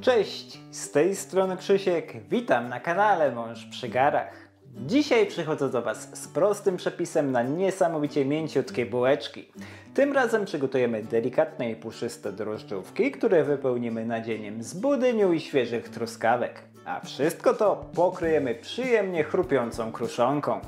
Cześć, z tej strony Krzysiek, witam na kanale Mąż przy garach. Dzisiaj przychodzę do Was z prostym przepisem na niesamowicie mięciutkie bułeczki. Tym razem przygotujemy delikatne i puszyste drożdżówki, które wypełnimy nadzieniem z budyniu i świeżych truskawek. A wszystko to pokryjemy przyjemnie chrupiącą kruszonką.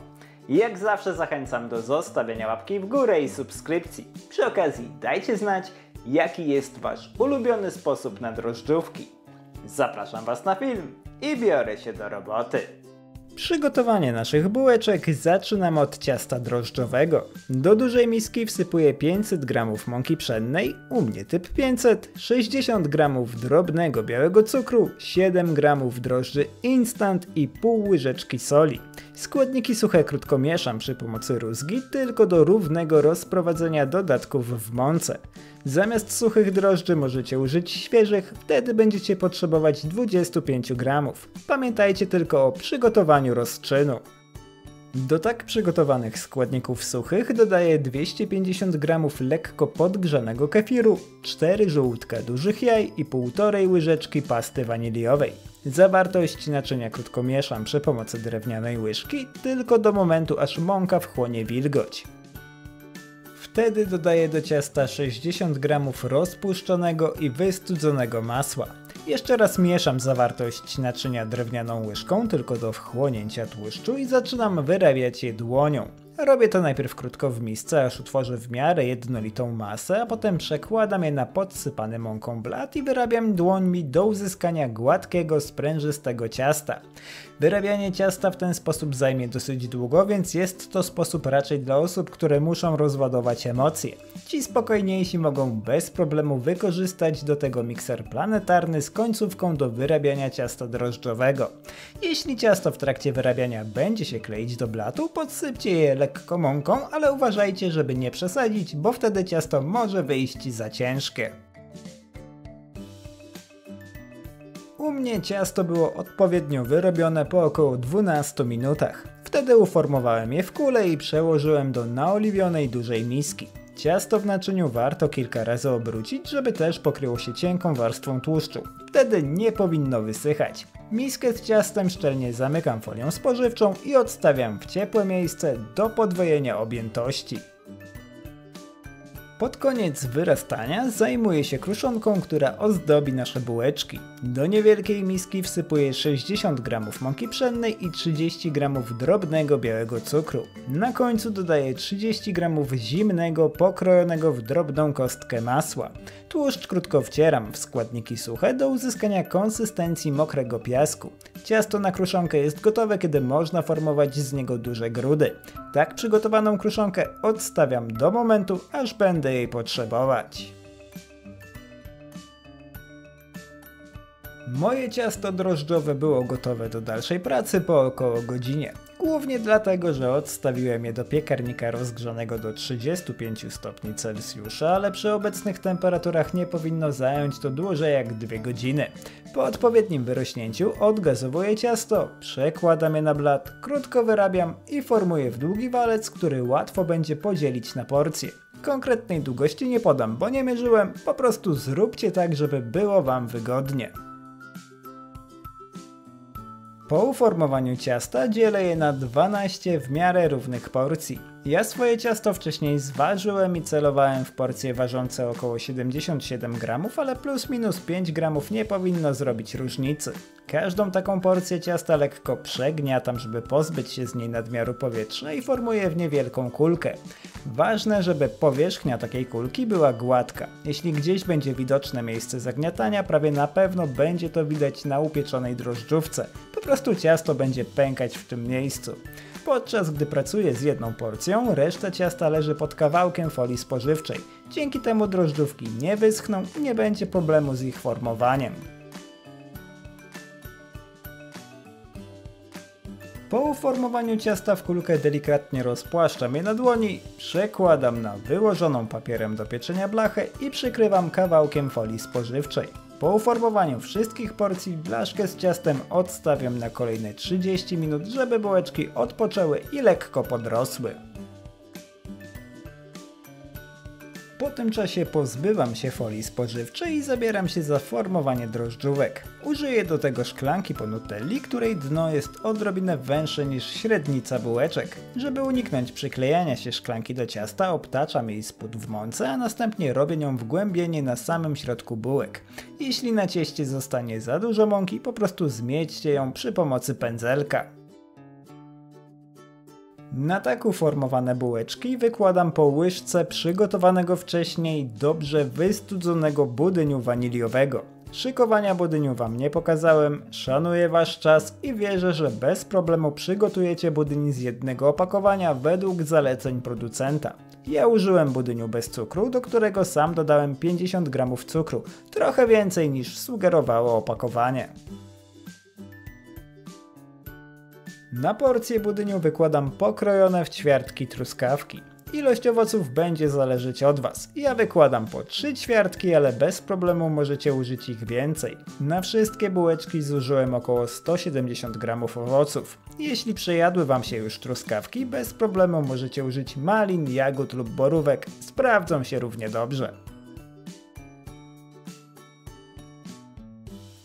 Jak zawsze zachęcam do zostawienia łapki w górę i subskrypcji. Przy okazji dajcie znać, jaki jest Wasz ulubiony sposób na drożdżówki. Zapraszam Was na film i biorę się do roboty. Przygotowanie naszych bułeczek zaczynamy od ciasta drożdżowego. Do dużej miski wsypuję 500 g mąki pszennej, u mnie typ 500, 60 g drobnego białego cukru, 7 g drożdży instant i pół łyżeczki soli. Składniki suche krótko mieszam przy pomocy rózgi, tylko do równego rozprowadzenia dodatków w mące. Zamiast suchych drożdży możecie użyć świeżych, wtedy będziecie potrzebować 25 g. Pamiętajcie tylko o przygotowaniu rozczynu. Do tak przygotowanych składników suchych dodaję 250 g lekko podgrzanego kefiru, 4 żółtka dużych jaj i 1,5 łyżeczki pasty waniliowej. Zawartość naczynia krótko mieszam przy pomocy drewnianej łyżki, tylko do momentu aż mąka wchłonie wilgoć. Wtedy dodaję do ciasta 60 g rozpuszczonego i wystudzonego masła. Jeszcze raz mieszam zawartość naczynia drewnianą łyżką, tylko do wchłonięcia tłuszczu i zaczynam wyrabiać je dłonią. Robię to najpierw krótko w misce, aż utworzę w miarę jednolitą masę, a potem przekładam je na podsypany mąką blat i wyrabiam dłońmi do uzyskania gładkiego, sprężystego ciasta. Wyrabianie ciasta w ten sposób zajmie dosyć długo, więc jest to sposób raczej dla osób, które muszą rozładować emocje. Ci spokojniejsi mogą bez problemu wykorzystać do tego mikser planetarny z końcówką do wyrabiania ciasta drożdżowego. Jeśli ciasto w trakcie wyrabiania będzie się kleić do blatu, podsypcie je lekko mąką, ale uważajcie, żeby nie przesadzić, bo wtedy ciasto może wyjść za ciężkie. U mnie ciasto było odpowiednio wyrobione po około 12 minutach. Wtedy uformowałem je w kulę i przełożyłem do naoliwionej dużej miski. Ciasto w naczyniu warto kilka razy obrócić, żeby też pokryło się cienką warstwą tłuszczu. Wtedy nie powinno wysychać. Miskę z ciastem szczelnie zamykam folią spożywczą i odstawiam w ciepłe miejsce do podwojenia objętości. Pod koniec wyrastania zajmuję się kruszonką, która ozdobi nasze bułeczki. Do niewielkiej miski wsypuję 60 g mąki pszennej i 30 g drobnego białego cukru. Na końcu dodaję 30 g zimnego, pokrojonego w drobną kostkę masła. Tłuszcz krótko wcieram w składniki suche do uzyskania konsystencji mokrego piasku. Ciasto na kruszonkę jest gotowe, kiedy można formować z niego duże grudy. Tak przygotowaną kruszonkę odstawiam do momentu, aż będę jej potrzebować. Moje ciasto drożdżowe było gotowe do dalszej pracy po około godzinie. Głównie dlatego, że odstawiłem je do piekarnika rozgrzanego do 35 stopni Celsjusza, ale przy obecnych temperaturach nie powinno zająć to dłużej jak 2 godziny. Po odpowiednim wyrośnięciu odgazowuję ciasto, przekładam je na blat, krótko wyrabiam i formuję w długi walec, który łatwo będzie podzielić na porcje. Konkretnej długości nie podam, bo nie mierzyłem, po prostu zróbcie tak, żeby było Wam wygodnie. Po uformowaniu ciasta dzielę je na 12 w miarę równych porcji. Ja swoje ciasto wcześniej zważyłem i celowałem w porcje ważące około 77 g, ale plus minus 5 g nie powinno zrobić różnicy. Każdą taką porcję ciasta lekko przegniatam, żeby pozbyć się z niej nadmiaru powietrza i formuję w niewielką kulkę. Ważne, żeby powierzchnia takiej kulki była gładka. Jeśli gdzieś będzie widoczne miejsce zagniatania, prawie na pewno będzie to widać na upieczonej drożdżówce. Po prostu ciasto będzie pękać w tym miejscu. Podczas gdy pracuję z jedną porcją, reszta ciasta leży pod kawałkiem folii spożywczej. Dzięki temu drożdżówki nie wyschną i nie będzie problemu z ich formowaniem. Po uformowaniu ciasta w kulkę delikatnie rozpłaszczam je na dłoni, przekładam na wyłożoną papierem do pieczenia blachę i przykrywam kawałkiem folii spożywczej. Po uformowaniu wszystkich porcji blaszkę z ciastem odstawiam na kolejne 30 minut, żeby bułeczki odpoczęły i lekko podrosły. Po Po tym czasie pozbywam się folii spożywczej i zabieram się za formowanie drożdżówek. Użyję do tego szklanki po nutelli, której dno jest odrobinę węższe niż średnica bułeczek. Żeby uniknąć przyklejania się szklanki do ciasta, obtaczam jej spód w mące, a następnie robię nią wgłębienie na samym środku bułek. Jeśli na cieście zostanie za dużo mąki, po prostu zmiećcie ją przy pomocy pędzelka. Na tak uformowane bułeczki wykładam po łyżce przygotowanego wcześniej dobrze wystudzonego budyniu waniliowego. Szykowania budyniu wam nie pokazałem, szanuję wasz czas i wierzę, że bez problemu przygotujecie budyń z jednego opakowania według zaleceń producenta. Ja użyłem budyniu bez cukru, do którego sam dodałem 50 g cukru, trochę więcej niż sugerowało opakowanie. Na porcję budyniu wykładam pokrojone w ćwiartki truskawki. Ilość owoców będzie zależeć od was. Ja wykładam po 3 ćwiartki, ale bez problemu możecie użyć ich więcej. Na wszystkie bułeczki zużyłem około 170 g owoców. Jeśli przejadły wam się już truskawki, bez problemu możecie użyć malin, jagód lub borówek. Sprawdzą się równie dobrze.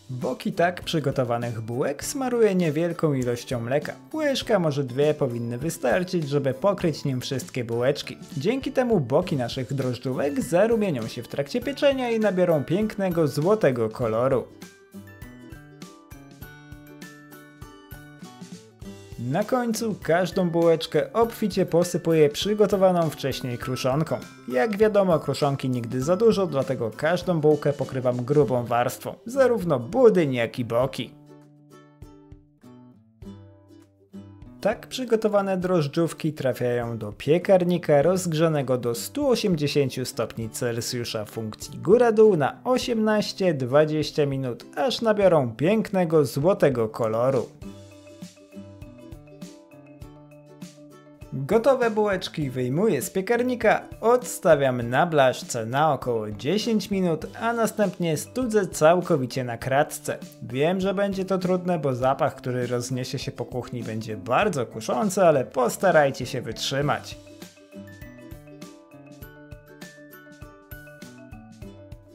Boki tak przygotowanych bułek smaruję niewielką ilością mleka. Łyżka, może 2 powinny wystarczyć, żeby pokryć nim wszystkie bułeczki. Dzięki temu boki naszych drożdżówek zarumienią się w trakcie pieczenia i nabiorą pięknego złotego koloru. Na końcu każdą bułeczkę obficie posypuję przygotowaną wcześniej kruszonką. Jak wiadomo, kruszonki nigdy za dużo, dlatego każdą bułkę pokrywam grubą warstwą, zarówno budyń jak i boki. Tak przygotowane drożdżówki trafiają do piekarnika rozgrzanego do 180 stopni Celsjusza funkcji góra-dół na 18-20 minut, aż nabiorą pięknego złotego koloru. Gotowe bułeczki wyjmuję z piekarnika, odstawiam na blaszce na około 10 minut, a następnie studzę całkowicie na kratce. Wiem, że będzie to trudne, bo zapach, który rozniesie się po kuchni, będzie bardzo kuszący, ale postarajcie się wytrzymać.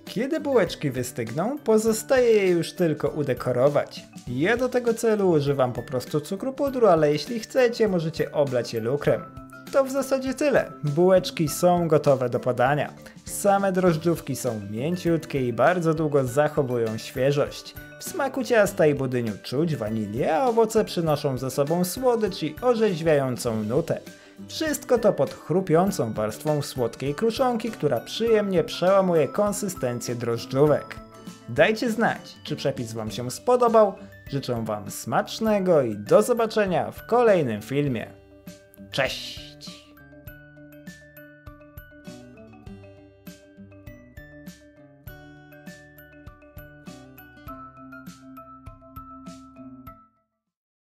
Kiedy bułeczki wystygną, pozostaje je już tylko udekorować. Ja do tego celu używam po prostu cukru pudru, ale jeśli chcecie, możecie oblać je lukrem. To w zasadzie tyle. Bułeczki są gotowe do podania. Same drożdżówki są mięciutkie i bardzo długo zachowują świeżość. W smaku ciasta i budyniu czuć wanilię, a owoce przynoszą ze sobą słodycz i orzeźwiającą nutę. Wszystko to pod chrupiącą warstwą słodkiej kruszonki, która przyjemnie przełamuje konsystencję drożdżówek. Dajcie znać, czy przepis wam się spodobał. Życzę wam smacznego i do zobaczenia w kolejnym filmie. Cześć!